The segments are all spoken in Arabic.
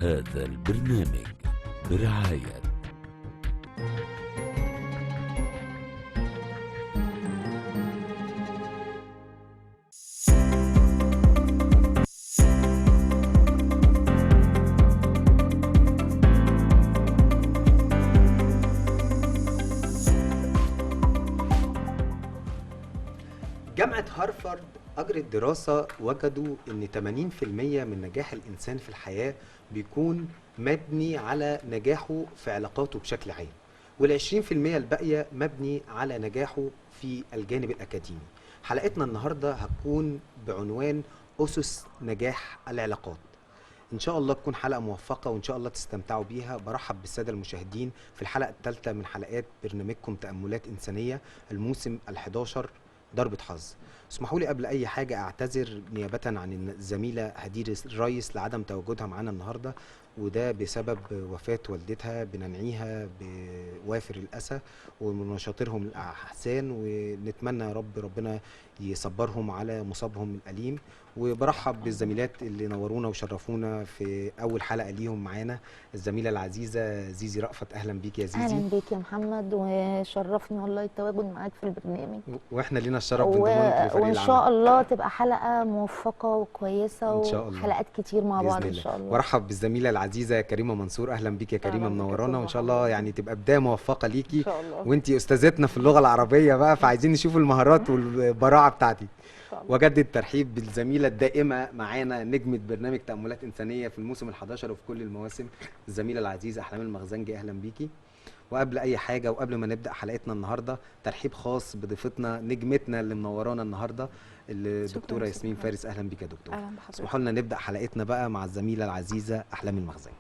هذا البرنامج برعاية جامعة هارفارد أجرت دراسة وجدوا إن 80% من نجاح الإنسان في الحياة بيكون مبني على نجاحه في علاقاته بشكل عام، وال20% الباقية مبني على نجاحه في الجانب الأكاديمي. حلقتنا النهاردة هتكون بعنوان أسس نجاح العلاقات. إن شاء الله تكون حلقة موفقة وإن شاء الله تستمتعوا بيها. برحب بالسادة المشاهدين في الحلقة الثالثة من حلقات برنامجكم تأملات إنسانية الموسم ال11 ضربة حظ. اسمحوا لي قبل اي حاجه اعتذر نيابه عن الزميله هدير الريس لعدم تواجدها معانا النهارده، وده بسبب وفاه والدتها. بننعيها بوافر الاسى ومناشطرهم الاحسان، ونتمنى يا رب ربنا يصبرهم على مصابهم الاليم. وبرحب بالزميلات اللي نورونا وشرفونا في اول حلقه ليهم معانا، الزميله العزيزه زيزي رأفت. اهلا بيك يا زيزي. اهلا بيك يا محمد، وشرفني والله التواجد معاك في البرنامج. واحنا لينا الشرف بانضمامك لفريق وان العمل. شاء الله تبقى حلقه موفقه وكويسه ان شاء الله، وحلقات كتير مع بعض بإذن ان شاء الله. وارحب بالزميله العزيزه كريمه منصور. اهلا بيك يا كريمه، أهلاً بك يا منورانا، أستاذ وان شاء الله محمد. يعني تبقى بدايه موفقه ليكي. إن شاء الله. وانتي استاذتنا في اللغه العربيه بقى، فعايزين نشوف المهارات والبراعه بتاعتك. إن شاء الله. وجدد الترحيب بالزميله الدائمه معانا، نجمه برنامج تأملات إنسانية في الموسم ال11 وفي كل المواسم، الزميله العزيزه احلام المخزنجي. اهلا بيكي. وقبل اي حاجه وقبل ما نبدا حلقتنا النهارده، ترحيب خاص بضيفتنا نجمتنا اللي منورانا النهارده الدكتوره ياسمين فارس. اهلا بيك يا دكتور. اهلا بحضرتك. اسمحوا لنا نبدا حلقتنا بقى مع الزميله العزيزه احلام المخزنجي.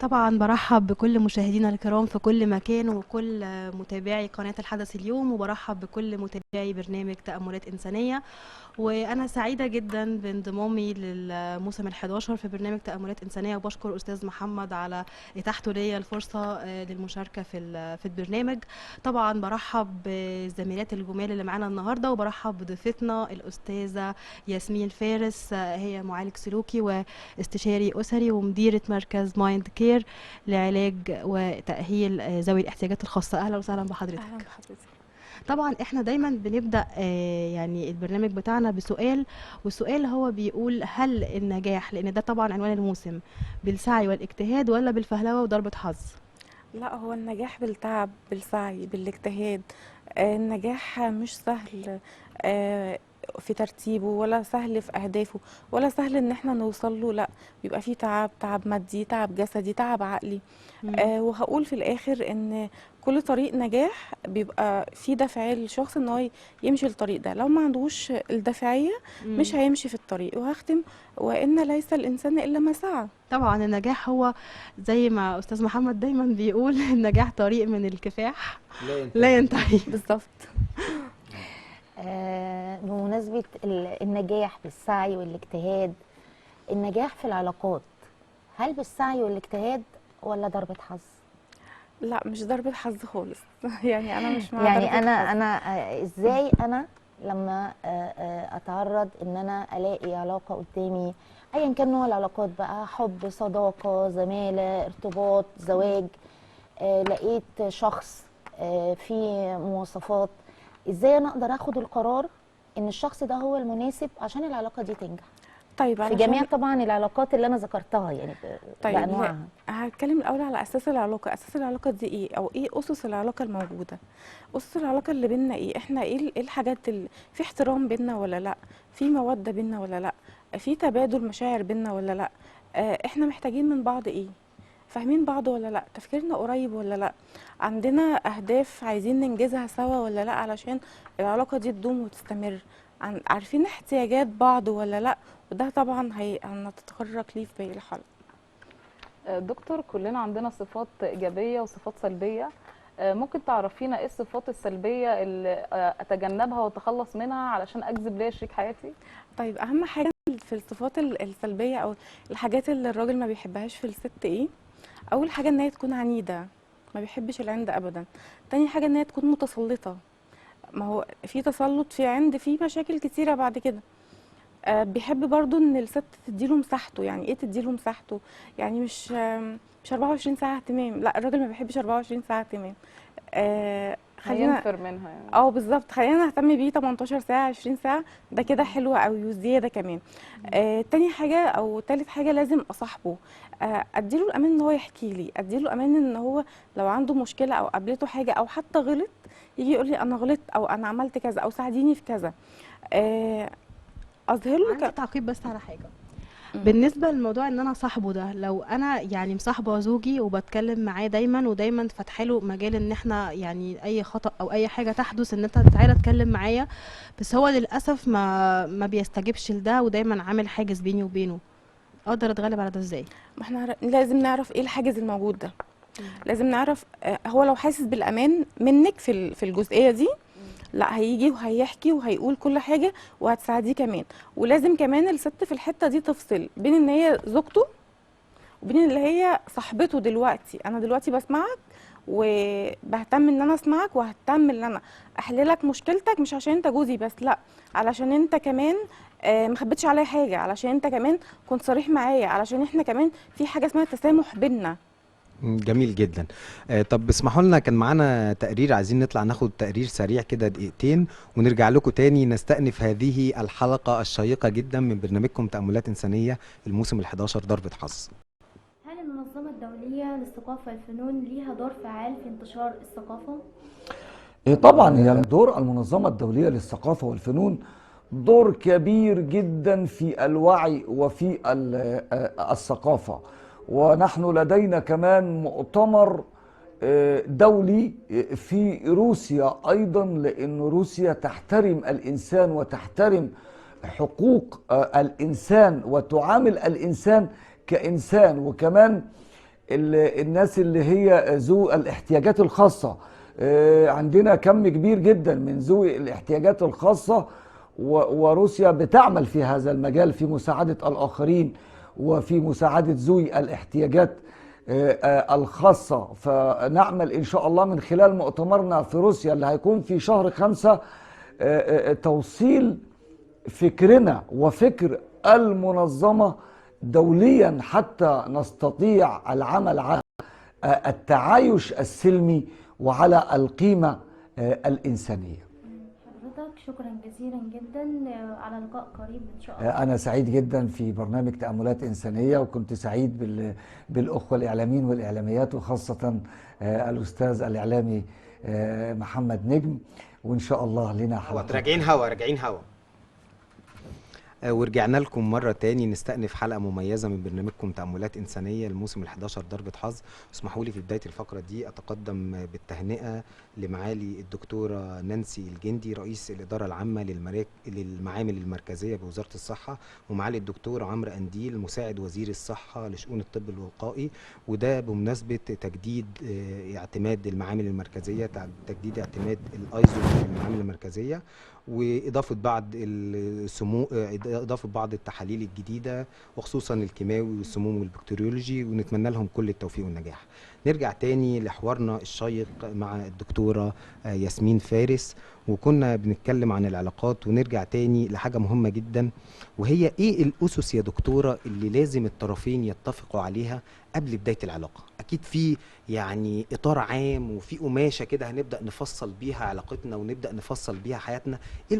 طبعا برحب بكل مشاهدينا الكرام في كل مكان وكل متابعي قناة الحدث اليوم، وبرحب بكل متابعي برنامج تأملات إنسانية. وأنا سعيدة جدا بانضمامي للموسم ال11 في برنامج تأملات إنسانية، وبشكر أستاذ محمد على إتاحته لي الفرصة للمشاركة في البرنامج. طبعا برحب بالزميلات الجمال اللي معانا النهاردة، وبرحب بضيفتنا الأستاذة ياسمين فارس، هي معالج سلوكي واستشاري أسري ومديرة مركز مايند كير لعلاج وتأهيل ذوي الاحتياجات الخاصة. أهلا وسهلا بحضرتك. اهلا بحضرتك. طبعا احنا دايما بنبدأ يعني البرنامج بتاعنا بسؤال، والسؤال هو بيقول: هل النجاح، لأن ده طبعا عنوان الموسم، بالسعي والاجتهاد ولا بالفهلوة وضربة حظ؟ لا، هو النجاح بالتعب، بالسعي، بالاجتهاد. النجاح مش سهل في ترتيبه، ولا سهل في اهدافه، ولا سهل ان احنا نوصل له. لا، بيبقى فيه تعب، تعب مادي، تعب جسدي، تعب عقلي. وهقول في الاخر ان كل طريق نجاح بيبقى فيه دافعية للشخص ان هو يمشي الطريق ده. لو ما عندوش الدافعية مش هيمشي في الطريق. وهختم: وان ليس الانسان الا ما سعى. طبعا النجاح هو زي ما أستاذ محمد دايما بيقول النجاح طريق من الكفاح لا ينتهي. بالظبط. بمناسبه النجاح بالسعي والاجتهاد، النجاح في العلاقات هل بالسعي والاجتهاد ولا ضربه حظ؟ لا، مش ضربة حظ خالص. يعني انا مش مع يعني ضربة انا حظ. انا ازاي انا لما اتعرض ان انا الاقي علاقه قدامي، ايا كان نوع العلاقات بقى، حب، صداقه، زماله، ارتباط، زواج، لقيت شخص فيه مواصفات، ازاي انا اقدر اخد القرار ان الشخص ده هو المناسب عشان العلاقه دي تنجح طيب، في علشان جميع طبعا العلاقات اللي انا ذكرتها، يعني طيب بانواعها. هتكلم الاول على اساس العلاقه. اساس العلاقه دي ايه، او ايه اسس العلاقه الموجوده؟ اسس العلاقه اللي بينا ايه؟ احنا ايه الحاجات اللي في احترام بينا ولا لا؟ في موده بينا ولا لا؟ في تبادل مشاعر بينا ولا لا؟ احنا محتاجين من بعض ايه؟ فاهمين بعض ولا لا؟ تفكيرنا قريب ولا لا؟ عندنا اهداف عايزين ننجزها سوا ولا لا علشان العلاقه دي تدوم وتستمر؟ عارفين احتياجات بعض ولا لا؟ وده طبعا هنتطرق ليه في باقي الحلقه. دكتور، كلنا عندنا صفات إيجابية وصفات سلبية. ممكن تعرفينا إيه الصفات السلبية اللي أتجنبها وأتخلص منها علشان أجذب ليا شريك حياتي؟ طيب، أهم حاجة في الصفات السلبية أو الحاجات اللي الراجل ما بيحبهاش في الست إيه؟ أول حاجة إن هي تكون عنيدة، ما بيحبش العند أبدا. تاني حاجة إن هي تكون متسلطة. ما هو في تسلط، في عند، في مشاكل كتيرة بعد كده. بيحب برضو ان الست تديله مساحته. يعني ايه تديله مساحته؟ يعني مش 24 ساعه اهتمام، لا الراجل ما بيحبش 24 ساعه اهتمام. خلينا هينفر منها يعني. بالظبط، خلينا نهتم بيه 18 ساعه 20 ساعه، ده كده حلو قوي وزياده كمان. تاني حاجه او تالت حاجه لازم اصاحبه، اديله الامان ان هو يحكي لي، اديله الامان ان هو لو عنده مشكله او قابلته حاجه او حتى غلط يجي يقول لي انا غلطت او انا عملت كذا او ساعديني في كذا. اظهر له عندي تعقيب بس على حاجه بالنسبه للموضوع ان انا صاحبه ده. لو انا يعني مصاحبه زوجي وبتكلم معاه دايما ودايما فاتحه له مجال ان احنا يعني اي خطا او اي حاجه تحدث ان انت تعالى اتكلم معايا، بس هو للاسف ما بيستجيبش لده ودايما عامل حاجز بيني وبينه، اقدر اتغلب على ده ازاي؟ ما احنا لازم نعرف ايه الحاجز الموجود ده. لازم نعرف هو لو حاسس بالامان منك في الجزئيه دي، لا هيجي وهيحكي وهيقول كل حاجه وهتساعديه كمان. ولازم كمان الست في الحته دي تفصل بين ان هي زوجته وبين اللي هي صاحبته. دلوقتي انا دلوقتي بسمعك وبهتم ان انا اسمعك وههتم ان انا احللك مشكلتك، مش عشان انت جوزي بس، لا علشان انت كمان ما خبيتش عليا حاجه، علشان انت كمان كنت صريح معايا، علشان احنا كمان في حاجه اسمها تسامح بينا. جميل جدا. طب اسمحوا لنا، كان معانا تقرير، عايزين نطلع ناخد تقرير سريع كده دقيقتين ونرجع لكم تاني نستأنف هذه الحلقة الشيقة جدا من برنامجكم تأملات إنسانية الموسم ال11 ضربة حظ. هل المنظمة الدولية للثقافة والفنون ليها دور فعال في انتشار الثقافة؟ طبعا هي دور المنظمة الدولية للثقافة والفنون دور كبير جدا في الوعي وفي الثقافة. ونحن لدينا كمان مؤتمر دولي في روسيا أيضا، لأن روسيا تحترم الإنسان وتحترم حقوق الإنسان وتعامل الإنسان كإنسان. وكمان الناس اللي هي ذو الاحتياجات الخاصة، عندنا كم كبير جدا من ذوي الاحتياجات الخاصة، وروسيا بتعمل في هذا المجال في مساعدة الآخرين وفي مساعدة ذوي الاحتياجات الخاصة. فنعمل إن شاء الله من خلال مؤتمرنا في روسيا اللي هيكون في شهر 5 توصيل فكرنا وفكر المنظمة دوليا حتى نستطيع العمل على التعايش السلمي وعلى القيمة الإنسانية. حضرتك شكرا جزيلا جدا، على لقاء قريب إن شاء الله. أنا سعيد جدا في برنامج تأملات إنسانية، وكنت سعيد بالأخوة الإعلاميين والإعلاميات، وخاصة الأستاذ الإعلامي محمد نجم. وإن شاء الله لنا حلقة. راجعين هوا. ورجعنا لكم مرة تاني نستأنف حلقة مميزة من برنامجكم تأملات إنسانية الموسم ال11 ضربة حظ. اسمحوا لي في بداية الفقرة دي أتقدم بالتهنئة لمعالي الدكتورة نانسي الجندي رئيس الإدارة العامة للمعامل المركزية بوزارة الصحة، ومعالي الدكتور عمرو أنديل مساعد وزير الصحة لشؤون الطب الوقائي، وده بمناسبة تجديد اعتماد المعامل المركزية، تجديد اعتماد الأيزو في المعامل المركزية، وإضافة بعض التحاليل الجديدة وخصوصا الكيماوي والسموم والبكتيريولوجي، ونتمنى لهم كل التوفيق والنجاح. نرجع تاني لحوارنا الشيق مع الدكتورة ياسمين فارس، وكنا بنتكلم عن العلاقات، ونرجع تاني لحاجة مهمة جدا، وهي ايه الأسس يا دكتورة اللي لازم الطرفين يتفقوا عليها قبل بداية العلاقة؟ أكيد في يعني إطار عام وفي قماشة كده هنبدأ نفصل بيها علاقتنا ونبدأ نفصل بيها حياتنا. ايه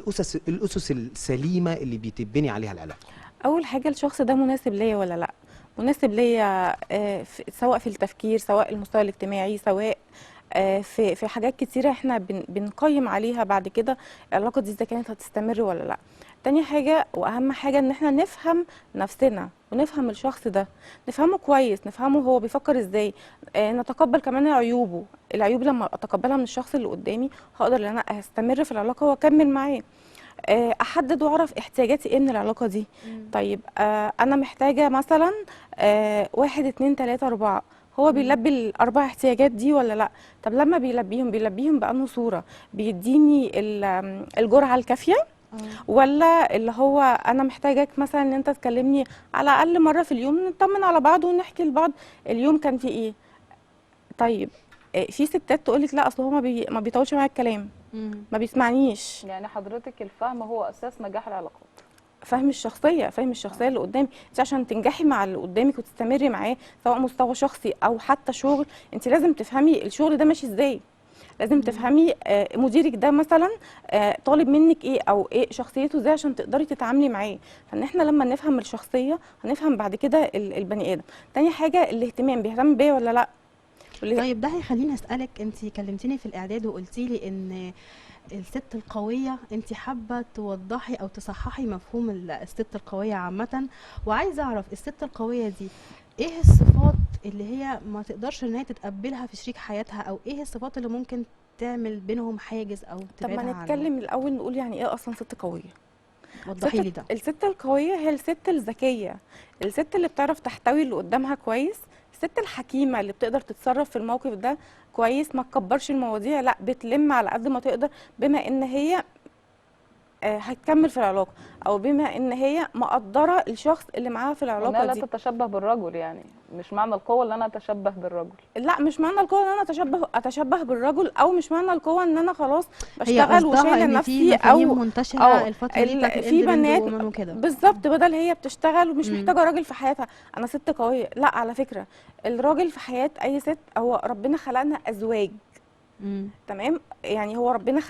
الأسس السليمة اللي بيتبني عليها العلاقة؟ اول حاجه الشخص ده مناسب ليا ولا لا، مناسب ليا سواء في التفكير، سواء المستوى الاجتماعي، سواء في حاجات كتيره احنا بنقيم عليها بعد كده العلاقه دي اذا كانت هتستمر ولا لا. تاني حاجه واهم حاجه ان احنا نفهم نفسنا ونفهم الشخص ده، نفهمه كويس، نفهمه هو بيفكر ازاي، نتقبل كمان عيوبه. العيوب لما اتقبلها من الشخص اللي قدامي هقدر ان انا استمر في العلاقه واكمل معاه. احدد واعرف احتياجاتي ايه من العلاقه دي. طيب انا محتاجه مثلا 1 2 3 4، هو بيلبي الاربع احتياجات دي ولا لا؟ طب لما بيلبيهم بأنه صوره بيديني الجرعه الكافيه، ولا اللي هو انا محتاجك مثلا ان انت تكلمني على الاقل مره في اليوم نطمن على بعض ونحكي لبعض اليوم كان فيه ايه. طيب في ستات تقولك لا اصل هو ما بيطولش معايا الكلام، ما بيسمعنيش. يعني حضرتك الفهم هو اساس نجاح العلاقات. فهم الشخصيه، فهم الشخصيه اللي قدامي. انت عشان تنجحي مع اللي قدامك وتستمري معاه سواء مستوى شخصي او حتى شغل، انت لازم تفهمي الشغل ده ماشي ازاي، لازم تفهمي مديرك ده مثلا طالب منك ايه او ايه شخصيته ازاي عشان تقدري تتعاملي معاه. فان احنا لما نفهم الشخصيه هنفهم بعد كده البني ادم. تاني حاجه الاهتمام، بيهتم بيا ولا لا. طيب ده هيخليني اسالك، انت كلمتيني في الاعداد وقلتي لي ان الست القويه انت حابه توضحي او تصححي مفهوم الست القويه عامه، وعايزه اعرف الست القويه دي ايه الصفات اللي هي ما تقدرش ان هي تتقبلها في شريك حياتها، او ايه الصفات اللي ممكن تعمل بينهم حاجز او طب تبعدها ما عنه؟ نتكلم الاول نقول يعني ايه اصلا ست قويه. وضحي لي ده. الست القويه هي الست الذكيه، الست اللي بتعرف تحتوي اللي قدامها كويس، الست الحكيمه اللي بتقدر تتصرف في الموقف ده كويس، ما تكبرش المواضيع، لا بتلم على قد ما تقدر، بما ان هي هتكمل في العلاقه، او بما ان هي مقدره الشخص اللي معاها في العلاقه وانها لا دي. تتشبه بالرجل، يعني مش معنى القوه ان انا اتشبه بالرجل. لا مش معنى القوه ان انا اتشبه بالرجل، او مش معنى القوه ان انا خلاص هي بشتغل قصدها وشايله ان في نفسي، مفاهيم او منتشره الفتره دي بتاعت في بنات وومن وكده. بالظبط بدل هي بتشتغل ومش محتاجه راجل في حياتها انا ست قويه. لا على فكره الراجل في حياه اي ست، هو ربنا خلقنا ازواج، تمام؟ يعني هو ربنا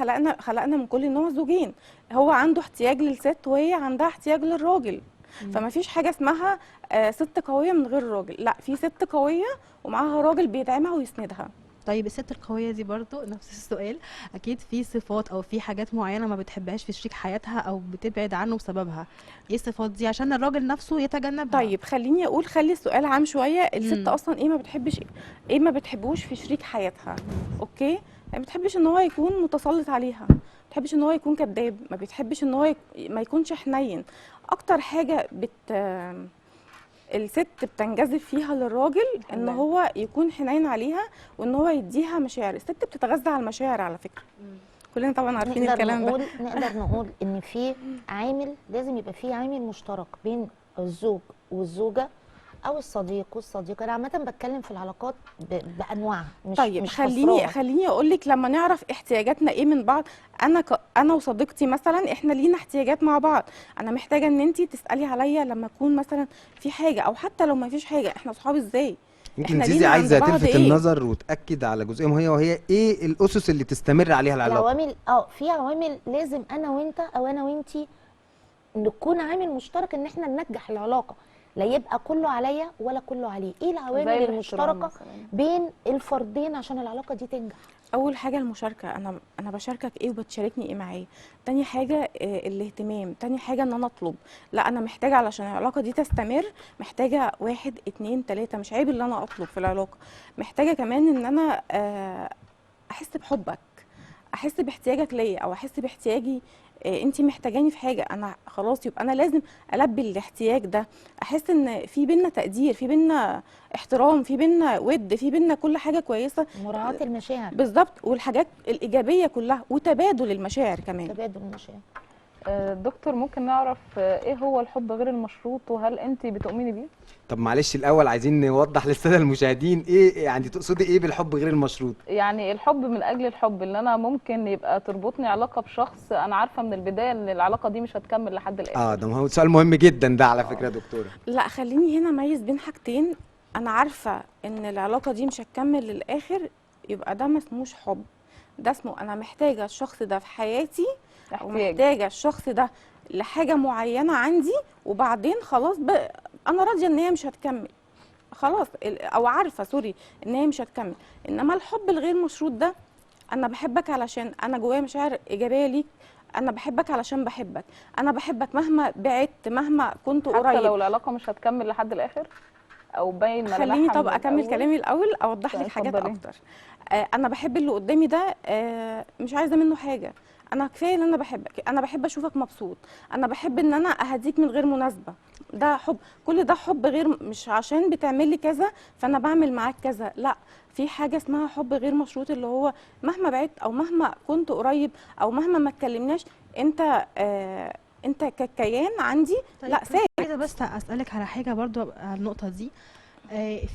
خلقنا من كل نوع زوجين، هو عنده احتياج للست وهي عندها احتياج للراجل. فما فيش حاجه اسمها ست قويه من غير راجل، لا في ست قويه ومعاها راجل بيدعمها ويسندها. طيب الست القوية دي برضو نفس السؤال، أكيد في صفات أو في حاجات معينة ما بتحبهاش في شريك حياتها أو بتبعد عنه بسببها، إيه الصفات دي عشان الراجل نفسه يتجنبها؟ طيب خليني أقول، خلي السؤال عام شوية. الست أصلا إيه ما بتحبش، إيه ما بتحبوش في شريك حياتها؟ أوكي؟ ما بتحبش إن هو يكون متسلط عليها، ما بتحبش إن هو يكون كذاب، ما بتحبش إن هو ما يكونش حنين. أكتر حاجة الست بتنجذب فيها للراجل ان هو يكون حنين عليها وان هو يديها مشاعر. الست بتتغذى على المشاعر على فكره، كلنا طبعا عارفين الكلام ده. نقدر نقول ان في عامل، لازم يبقى في عامل مشترك بين الزوج والزوجه او الصديق والصديقه. انا عامه بتكلم في العلاقات بانواعها، مش طيب مش خليني اقول لك، لما نعرف احتياجاتنا ايه من بعض، انا وصديقتي مثلا احنا لينا احتياجات مع بعض، انا محتاجه ان انت تسالي عليا لما اكون مثلا في حاجه، او حتى لو ما فيش حاجه، احنا صحاب ازاي؟ يمكن زيزي عايزه تلفت النظر وتاكد على جزئيه مهمه، وهي ايه الاسس اللي تستمر عليها العلاقه؟ العوامل في عوامل لازم انا وانت او انا وانتي نكون عامل مشترك ان احنا ننجح العلاقه، لا يبقى كله عليا ولا كله عليه. ايه العوامل المشتركه بين الفردين عشان العلاقه دي تنجح؟ اول حاجه المشاركه، انا بشاركك ايه وبتشاركني ايه معايا. تاني حاجه الاهتمام. تاني حاجه ان انا اطلب، لا انا محتاجه علشان العلاقه دي تستمر محتاجه 1 2 3، مش عيب اللي انا اطلب في العلاقه. محتاجه كمان ان انا احس بحبك، احس باحتياجك ليا، او احس باحتياجي انت محتاجاني في حاجه، انا خلاص يبقى انا لازم البي الاحتياج ده. احس ان في بينا تقدير، في بينا احترام، في بينا ود، في بينا كل حاجه كويسه، مراعاه المشاعر بالظبط، والحاجات الايجابيه كلها، وتبادل المشاعر كمان. تبادل المشاعر. دكتور ممكن نعرف ايه هو الحب غير المشروط، وهل انت بتؤمني بيه؟ طب معلش الاول عايزين نوضح للساده المشاهدين ايه يعني تقصدي ايه بالحب غير المشروط؟ يعني الحب من اجل الحب، اللي انا ممكن يبقى تربطني علاقه بشخص انا عارفه من البدايه ان العلاقه دي مش هتكمل لحد الاخر. ده هو سؤال مهم جدا ده على فكره يا دكتوره. لا خليني هنا اميز بين حاجتين. انا عارفه ان العلاقه دي مش هتكمل للاخر، يبقى ده ما اسموش حب، ده اسمه انا محتاجه الشخص ده في حياتي، او محتاجه الشخص ده لحاجه معينه عندي، وبعدين خلاص انا راضيه ان هي مش هتكمل خلاص، او عارفه سوري ان هي مش هتكمل. انما الحب الغير مشروط ده، انا بحبك علشان انا جوايا مشاعر ايجابيه ليك، انا بحبك علشان بحبك، انا بحبك مهما بعدت، مهما كنت قريب، حتى لو العلاقه مش هتكمل لحد الاخر او باين ملامحها. خليني طب اكمل كلامي الاول، اوضح لك حاجات اكتر. انا بحب اللي قدامي ده، مش عايزه منه حاجه، انا كفايه ان انا بحبك، انا بحب اشوفك مبسوط، انا بحب ان انا اهديك من غير مناسبه، ده حب. كل ده حب غير، مش عشان بتعمل لي كذا فانا بعمل معاك كذا، لا، في حاجه اسمها حب غير مشروط، اللي هو مهما بعدت او مهما كنت قريب او مهما ما اتكلمناش، انت ككيان عندي. طيب لا ثابت. كده بس اسالك على حاجه برضو على النقطه دي،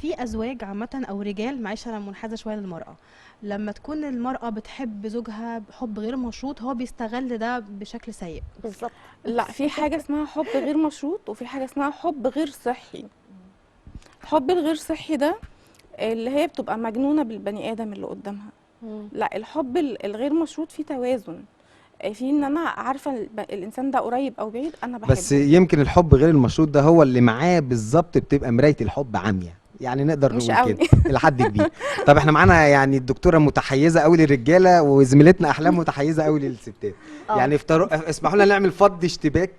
في ازواج عامه او رجال، معلش انا منحازه شويه للمراه، لما تكون المراه بتحب زوجها بحب غير مشروط هو بيستغل ده بشكل سيء. بالظبط. لا، في حاجه اسمها حب غير مشروط وفي حاجه اسمها حب غير صحي. الحب الغير صحي ده اللي هي بتبقى مجنونه بالبني ادم اللي قدامها. لا، الحب الغير مشروط فيه توازن، في ان انا عارفه الانسان ده قريب او بعيد انا بحبه. بس يمكن الحب غير المشروط ده هو اللي معاه بالظبط بتبقى مرايه الحب عاميه، يعني نقدر مش نقول قوي. كده الى حد كبير. طب احنا معانا يعني الدكتوره متحيزه قوي للرجاله وزميلتنا احلام متحيزه قوي للستات. يعني اسمحوا لنا نعمل فض اشتباك،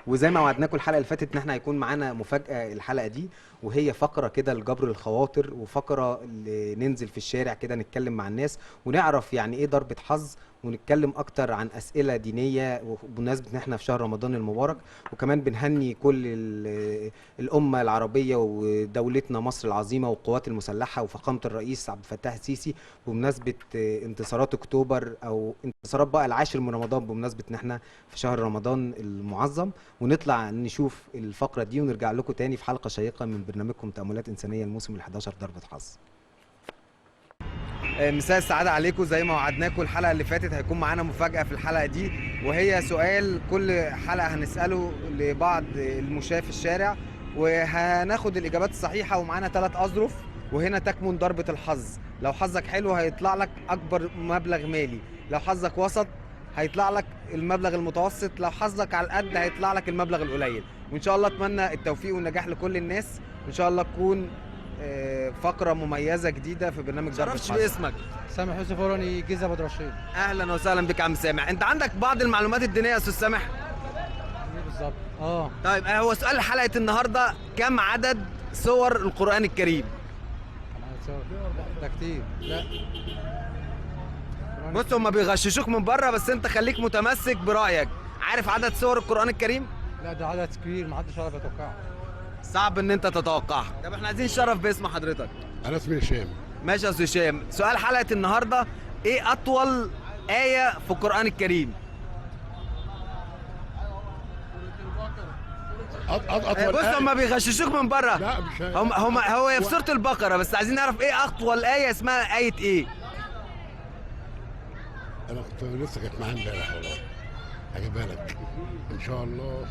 وزي ما وعدناكم الحلقه اللي فاتت ان احنا هيكون معانا مفاجاه الحلقه دي، وهي فقره كده لجبر الخواطر، وفقره اللي ننزل في الشارع كده نتكلم مع الناس ونعرف يعني ايه ضربه حظ، ونتكلم اكتر عن اسئله دينيه وبمناسبه ان احنا في شهر رمضان المبارك. وكمان بنهني كل الامه العربيه ودولتنا مصر العظيمه والقوات المسلحه وفخامه الرئيس عبد الفتاح السيسي بمناسبه انتصارات اكتوبر، او انتصارات بقى العاشر من رمضان، بمناسبه ان احنا في شهر رمضان المعظم. ونطلع نشوف الفقره دي ونرجع لكم تاني في حلقه شيقه من برنامجكم تأملات إنسانية الموسم ال11 ضربة حظ. مساء السعادة عليكم. زي ما وعدناكم الحلقة اللي فاتت هيكون معانا مفاجأة في الحلقة دي، وهي سؤال كل حلقة هنسأله لبعض المشاة في الشارع، وهناخد الإجابات الصحيحة، ومعانا 3 أظرف، وهنا تكمن ضربة الحظ. لو حظك حلو هيطلع لك أكبر مبلغ مالي، لو حظك وسط هيطلع لك المبلغ المتوسط، لو حظك على القد هيطلع لك المبلغ القليل. وإن شاء الله أتمنى التوفيق والنجاح لكل الناس، وإن شاء الله تكون فقرة مميزة جديدة في برنامج ضربة حظ. باسمك؟ سامح يوسف وراني، جيزة أبو رشيد. أهلا وسهلا بك يا عم سامح. أنت عندك بعض المعلومات الدينية يا أستاذ سامح؟ إيه بالظبط؟ طيب هو سؤال حلقة النهاردة، كم عدد سور القرآن الكريم؟ ده كتير. لا بص، هما بيغششوك من بره، بس أنت خليك متمسك برأيك. عارف عدد سور القرآن الكريم؟ لا، ده عدد كبير محدش يعرف يتوقعه. صعب ان انت تتوقعها. طب احنا عايزين نشرف باسم حضرتك. انا اسمي هشام. ماشي يا استاذ هشام. سؤال حلقه النهارده، ايه اطول ايه في القران الكريم؟ اطول بص، هم بيغششوك من بره. لا مش هو في سوره البقره، بس عايزين نعرف ايه اطول ايه، اسمها ايه ايه؟ انا كنت لسه كانت معايا امبارح والله، هجيبها لك ان شاء الله.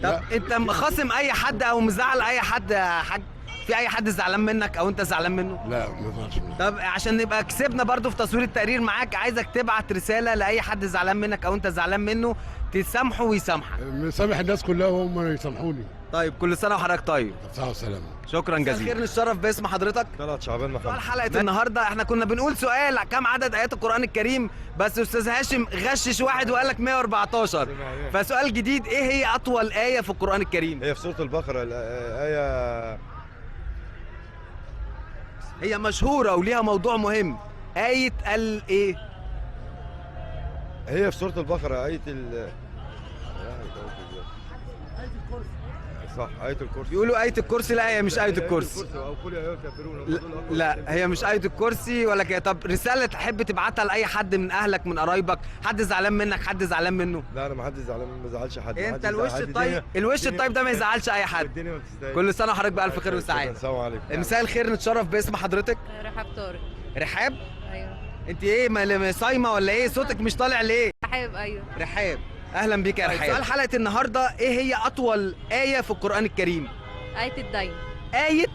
طب انت خاصم اي حد او مزعل اي حد يا حاج؟ في اي حد زعلان منك او انت زعلان منه؟ لا ما زعلش منه. طب عشان نبقى كسبنا برضو في تصوير التقرير معاك، عايزك تبعت رساله لاي حد زعلان منك او انت زعلان منه، تسامحه ويسامحك. مسامح الناس كلها وهم يسامحوني. طيب كل سنه وحضرتك طيب. صحة وسلامة. شكرا جزيلا. خير نتشرف باسم حضرتك. طلعت شعبان محمد. سؤال حلقه النهارده، احنا كنا بنقول سؤال كم عدد ايات القران الكريم، بس استاذ هاشم غشش واحد وقال لك 114. فسؤال جديد، ايه هي اطول ايه في القران الكريم؟ هي في سورة البقرة الآية، هي مشهوره وليها موضوع مهم. ايه ايه؟ هي في سورة البقرة آية صح، آية الكرسي. بيقولوا آية الكرسي. لا، هي مش آية الكرسي. أو قل يا أيها الكافرون. لا، هي مش آية الكرسي ولا كده. طب رسالة تحب تبعتها لأي حد من أهلك من قرايبك، حد زعلان منك، حد زعلان منه؟ لا، أنا ما حدش زعلان، ما زعلش حد. أنت الوش الطيب، الوش الطيب ده ما يزعلش أي حد. الدنيا ما بتستاهل. كل سنة وحضرتك بألف خير وسعادة. السلام عليكم. مساء الخير، نتشرف باسم حضرتك. رحاب طارق. رحاب؟ ايوه. أنت إيه صايمة ولا إيه؟ صوتك مش طالع ليه؟ رحاب. ايوه. رحاب، أهلا بيك يا رحاب. سؤال حلقة النهاردة، إيه هي أطول آية في القرآن الكريم؟ آية الدين. آية؟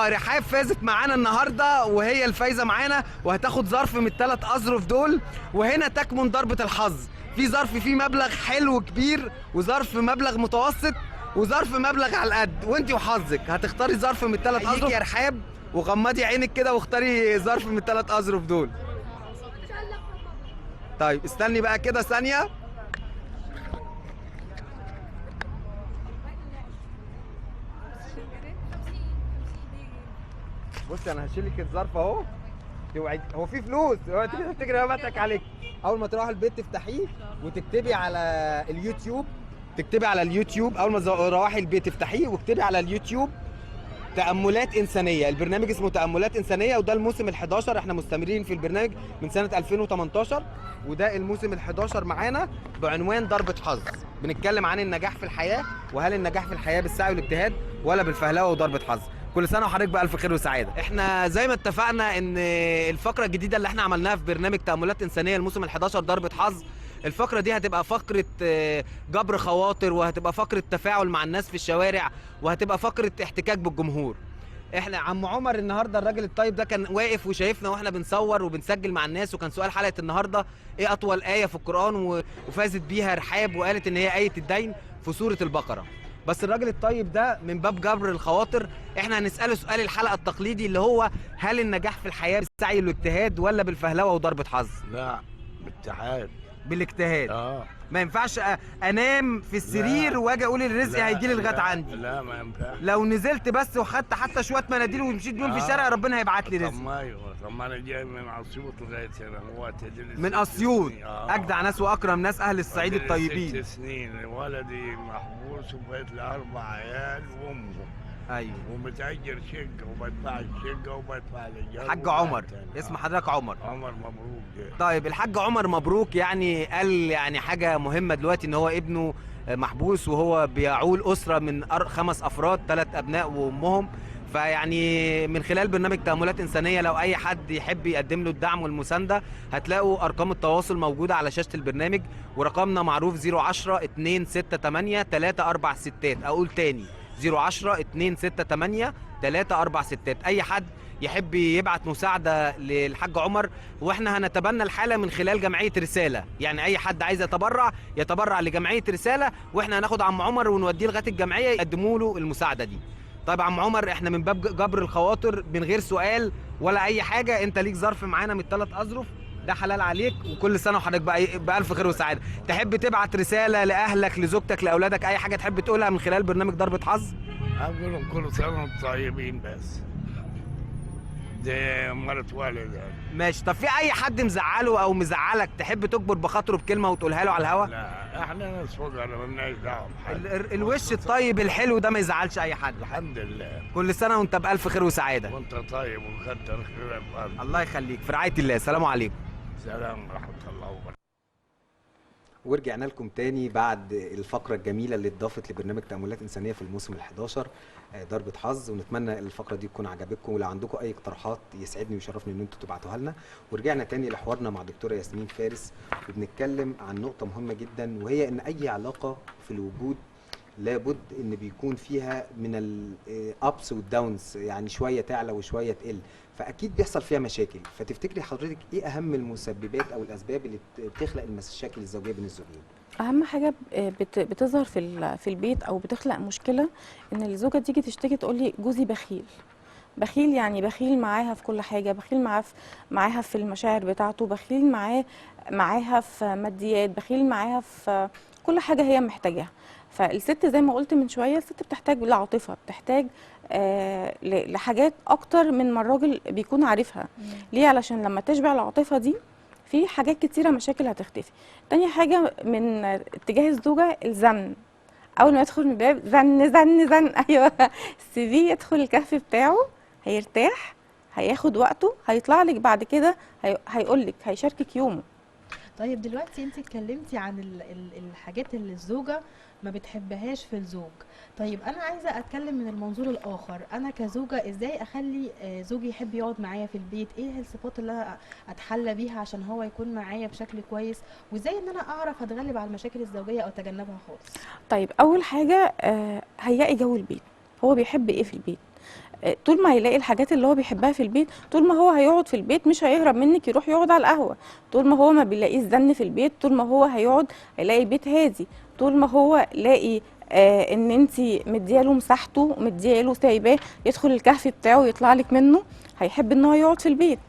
رحاب فازت معانا النهارده، وهي الفايزه معانا، وهتاخد ظرف من ال3 اظرف دول. وهنا تكمن ضربه الحظ. في ظرف فيه مبلغ حلو كبير، وظرف مبلغ متوسط، وظرف مبلغ على القد، وانت وحظك هتختاري ظرف من ال3 اظرف. يا رحاب، وغمضي عينك كده واختاري ظرف من ال3 اظرف دول. طيب استني بقى كده ثانيه. بصي، انا هشيل لك الظرف اهو. توعي، هو في فلوس، اوعي تفتكري انا بضحك عليك. اول ما تروحي البيت تفتحيه وتكتبي على اليوتيوب، اول ما تروحي البيت تفتحيه واكتبي على اليوتيوب تأملات إنسانية. البرنامج اسمه تأملات إنسانية، وده الموسم ال11. احنا مستمرين في البرنامج من سنة 2018، وده الموسم ال11 معانا بعنوان ضربة حظ. بنتكلم عن النجاح في الحياة، وهل النجاح في الحياة بالسعي والاجتهاد ولا بالفهلوة وضربة حظ. كل سنة وحضرتك بألف خير وسعادة. احنا زي ما اتفقنا ان الفقرة الجديدة اللي احنا عملناها في برنامج تأملات إنسانية الموسم ال11 ضربة حظ، الفقرة دي هتبقى فقرة جبر خواطر، وهتبقى فقرة تفاعل مع الناس في الشوارع، وهتبقى فقرة احتكاك بالجمهور. احنا عم عمر النهارده الراجل الطيب ده كان واقف وشايفنا واحنا بنصور وبنسجل مع الناس، وكان سؤال حلقة النهارده ايه اطول آية في القرآن، وفازت بيها رحاب وقالت ان هي آية الدين في سورة البقرة. بس الراجل الطيب ده من باب جبر الخواطر احنا هنسأله سؤال الحلقة التقليدي اللي هو هل النجاح في الحياة بالسعي والاجتهاد ولا بالفهلوة وضربة حظ؟ لا، بالاجتهاد. بالاجتهاد. ما ينفعش انام في السرير واجي اقول الرزق هيجي لي لغايه عندي. لا ما ينفعش. لو نزلت بس وخدت حتى شويه مناديل ومشيت بيهم في الشارع ربنا هيبعت لي رزق. طب ما انا جاي من اسيوط لغايه هنا، هو من اسيوط. اجدع ناس واكرم ناس اهل الصعيد الطيبين. 6 سنين ولدي محبوس وبقيت له 4 عيال وامه. ايوه. ومتأجر شقه وبدفع الشقه وبدفع الايجار. حاج عمر، اسم حضرتك عمر. عمر مبروك ده. طيب الحاج عمر مبروك، يعني قال يعني حاجه مهمه دلوقتي ان هو ابنه محبوس وهو بيعول اسره من 5 افراد، 3 ابناء وامهم. فيعني من خلال برنامج تأملات إنسانية لو أي حد يحب يقدم له الدعم والمساندة هتلاقوا أرقام التواصل موجودة على شاشة البرنامج، ورقمنا معروف 010 268 346. أقول تاني 010 268 346. أي حد يحب يبعت مساعدة للحاج عمر، واحنا هنتبنى الحالة من خلال جمعية رسالة. يعني أي حد عايز يتبرع لجمعية رسالة، واحنا هناخد عم عمر ونوديه لغاية الجمعية يقدموا له المساعدة دي. طيب عم عمر احنا من باب جبر الخواطر من غير سؤال ولا اي حاجه، انت ليك ظرف معانا من ال3 اظرف، ده حلال عليك، وكل سنه وحضرتك بألف خير وسعاده. تحب تبعت رساله لاهلك لزوجتك لاولادك، اي حاجه تحب تقولها من خلال برنامج ضربة حظ؟ اقول لهم كل سنه وانتم طيبين. بس دي مرت والد. ماشي. طب في اي حد مزعله او مزعلك تحب تجبر بخاطره بكلمه وتقولها له على الهوا؟ لا احنا ناس فقراء مالناش دعوه بحد. الوش الطيب الحلو ده ما يزعلش اي حد. الحمد لله. كل سنه وانت بألف خير وسعاده. وانت طيب وكتر خيرك. الله يخليك، في رعايه الله. السلام عليكم. سلام ورحمه الله وبركاته. ورجعنا لكم تاني بعد الفقرة الجميلة اللي اتضافت لبرنامج تأملات إنسانية في الموسم ال11 ضربة حظ، ونتمنى الفقرة دي تكون عجبتكم، ولو عندكم أي اقتراحات يسعدني ويشرفني إن انتوا تبعتوها لنا. ورجعنا تاني لحوارنا مع دكتورة ياسمين فارس، وبنتكلم عن نقطة مهمة جدا، وهي إن أي علاقة في الوجود لابد إن بيكون فيها من الأبس والداونز، يعني شوية تعلى وشوية تقل، فاكيد بيحصل فيها مشاكل. فتفتكري حضرتك ايه اهم المسببات او الاسباب اللي بتخلق المشاكل الزوجيه بين الزوجين؟ اهم حاجه بتظهر في البيت او بتخلق مشكله ان الزوجه تيجي تشتكي تقول لي جوزي بخيل، يعني بخيل معاها في كل حاجه، بخيل معاها في المشاعر بتاعته، بخيل معاها في ماديات، بخيل معاها في كل حاجه هي محتاجاها. فالست زي ما قلت من شويه، الست بتحتاج لعاطفه، بتحتاج لحاجات اكتر من ما الراجل بيكون عارفها. ليه؟ علشان لما تشبع العاطفه دي في حاجات كتيره مشاكل هتختفي. تاني حاجه من اتجاه الزوجه الزن، اول ما يدخل من الباب زن ايوه سيبيه يدخل الكهف بتاعه، هيرتاح، هياخد وقته، هيطلع لك بعد كده هيقول لك، هيشاركك يومه. طيب دلوقتي انت اتكلمتي عن الحاجات اللي الزوجه ما بتحبهاش في الزوج. طيب انا عايزه اتكلم من المنظور الاخر، انا كزوجه ازاي اخلي زوجي يحب يقعد معايا في البيت؟ ايه الصفات اللي انا اتحلى بيها عشان هو يكون معايا بشكل كويس؟ وازاي ان انا اعرف اتغلب على المشاكل الزوجيه او اتجنبها خالص؟ طيب اول حاجه هيئي جو البيت، هو بيحب ايه في البيت؟ طول ما هيلاقي الحاجات اللي هو بيحبها في البيت، طول ما هو هيقعد في البيت مش هيهرب منك يروح يقعد على القهوه. طول ما هو ما بيلاقيش زن في البيت، طول ما هو هيقعد هيلاقي البيت هادي. طول ما هو لاقي ان انت مدياله مساحته، مدياله سايباه يدخل الكهف بتاعه ويطلع لك منه، هيحب ان هو يقعد في البيت.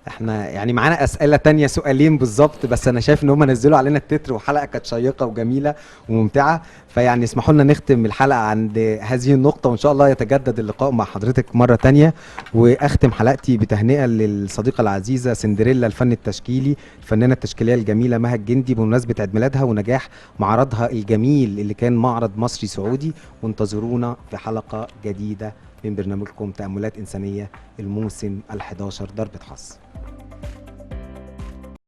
احنا يعني معانا اسئله تانية، سؤالين بالظبط، بس انا شايف ان هم نزلوا علينا التتر، وحلقه كانت شيقه وجميله وممتعه، فيعني اسمحوا لنا نختم الحلقه عند هذه النقطه، وان شاء الله يتجدد اللقاء مع حضرتك مره تانية. واختم حلقتي بتهنئه للصديقه العزيزه سندريلا الفن التشكيلي، الفنانه التشكيليه الجميله مها الجندي، بمناسبه عيد ميلادها ونجاح معرضها الجميل اللي كان معرض مصري سعودي. وانتظرونا في حلقه جديده من برنامجكم تأملات إنسانية الموسم ال11 ضربة حظ.